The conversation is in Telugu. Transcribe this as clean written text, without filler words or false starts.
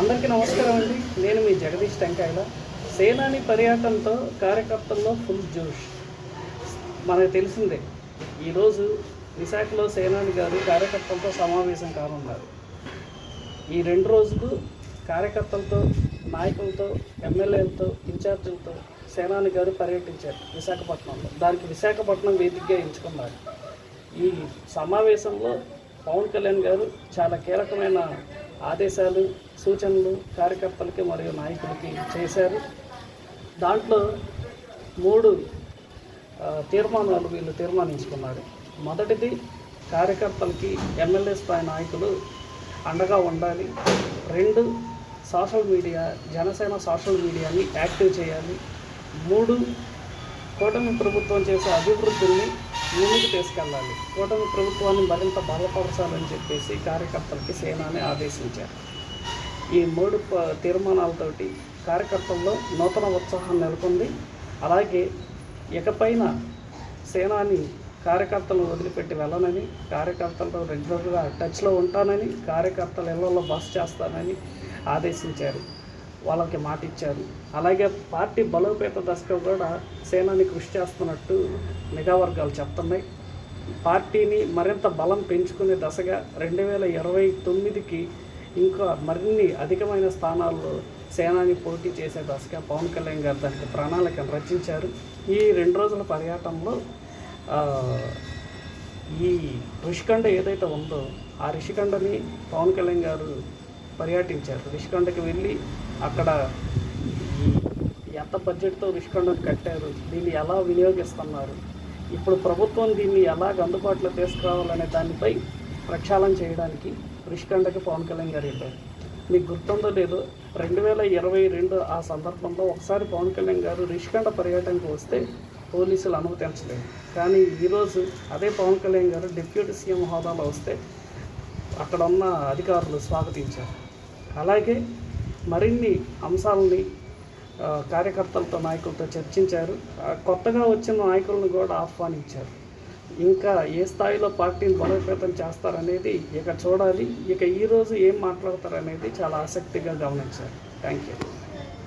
అందరికీ నమస్కారం అండి. నేను మీ జగదీష్ టెంకాయల. సేనాని పర్యటనతో కార్యకర్తల్లో ఫుల్ జోష్. మనకు తెలిసిందే, ఈరోజు విశాఖలో సేనాని గారు కార్యకర్తలతో సమావేశం కానున్నారు. ఈ 2 రోజులు కార్యకర్తలతో, నాయకులతో, ఎమ్మెల్యేలతో, ఇన్ఛార్జీలతో సేనాని గారు పర్యటించారు విశాఖపట్నంలో. దానికి విశాఖపట్నం వేదికగా ఎంచుకున్నారు. ఈ సమావేశంలో పవన్ కళ్యాణ్ గారు చాలా కీలకమైన ఆదేశాలు, సూచనలు కార్యకర్తలకి మరియు నాయకులకి చేశారు. దాంట్లో 3 తీర్మానాలు వీళ్ళు తీర్మానించుకున్నారు. మొదటిది, కార్యకర్తలకి ఎమ్మెల్యే స్థాయి నాయకులు అండగా ఉండాలి. 2, సోషల్ మీడియా, జనసేన సోషల్ మీడియాని యాక్టివ్ చేయాలి. 3, కూటమి ప్రభుత్వం చేసే అభివృద్ధిని ముందుకు తీసుకెళ్ళాలి. కూటమి ప్రభుత్వాన్ని మరింత బలపరచాలని చెప్పేసి కార్యకర్తలకి సేనాని ఆదేశించారు. ఈ 3 తీర్మానాలతోటి కార్యకర్తల్లో నూతన ఉత్సాహం నెలకొంది. అలాగే ఇకపైన సేనాని కార్యకర్తలను వదిలిపెట్టి వెళ్ళనని, కార్యకర్తలతో రెగ్యులర్గా టచ్లో ఉంటానని, కార్యకర్తల ఇళ్లలో బస చేస్తానని ఆదేశించారు. వాళ్ళకి మాట ఇచ్చారు. అలాగే పార్టీ బలోపేత దశకు కూడా సేనాని కృషి చేస్తున్నట్టు నిఘా వర్గాలు చెప్తున్నాయి. పార్టీని మరింత బలం పెంచుకునే దశగా 2029కి ఇంకా మరిన్ని అధికమైన స్థానాల్లో సేనాని పోటీ చేసే దశగా పవన్ కళ్యాణ్ గారు దానికి ప్రణాళికను రచించారు. ఈ 2 రోజుల పర్యటనలో ఈ ఋషికొండ ఏదైతే ఉందో ఆ ఋషికొండని పవన్ కళ్యాణ్ గారు పర్యటించారు. ఋషికొండకి వెళ్ళి అక్కడ ఎంత బడ్జెట్తో ఋషికొండను కట్టారు, దీన్ని ఎలా వినియోగిస్తున్నారు, ఇప్పుడు ప్రభుత్వం దీన్ని ఎలా అందుబాటులో తీసుకురావాలనే దానిపై ప్రక్షాళన చేయడానికి ఋషికొండకి పవన్ కళ్యాణ్ గారు వెళ్ళారు. మీకు గుర్తుందో లేదో, 2022 ఆ సందర్భంలో ఒకసారి పవన్ కళ్యాణ్ గారు ఋషికొండ పర్యటనకు వస్తే పోలీసులు అనుమతించలేదు. కానీ ఈరోజు అదే పవన్ కళ్యాణ్ గారు డిప్యూటీ సీఎం హోదాలో వస్తే అక్కడ ఉన్న అధికారులు స్వాగతించారు. అలాగే మరిన్ని అంశాలని కార్యకర్తలతో, నాయకులతో చర్చించారు. కొత్తగా వచ్చిన నాయకులను కూడా ఆహ్వానించారు. ఇంకా ఏ స్థాయిలో పార్టీని బలోపేతం చేస్తారనేది ఇక చూడాలి. ఇక ఈరోజు ఏం మాట్లాడతారనేది చాలా ఆసక్తిగా గమనించారు. Thank you.